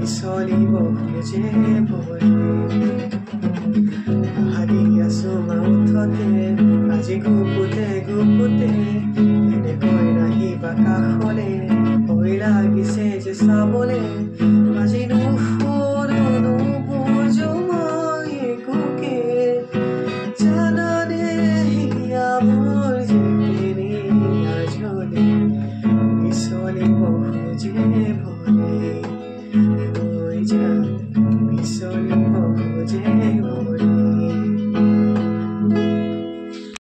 বিচলিব খোজে ভয়ে ভাগি আছো মাউঠতে আজি গুপুতে গুপুতে এনেকৈ নাহিবা কাষলে ভয় লাগিছে যে চাবলে আজি নুশুনো নুবুজো মই একোকে জানানে হিয়া মোৰ যে আজলে বিচলিব খোজে ভয়ে বিচলিব খোজে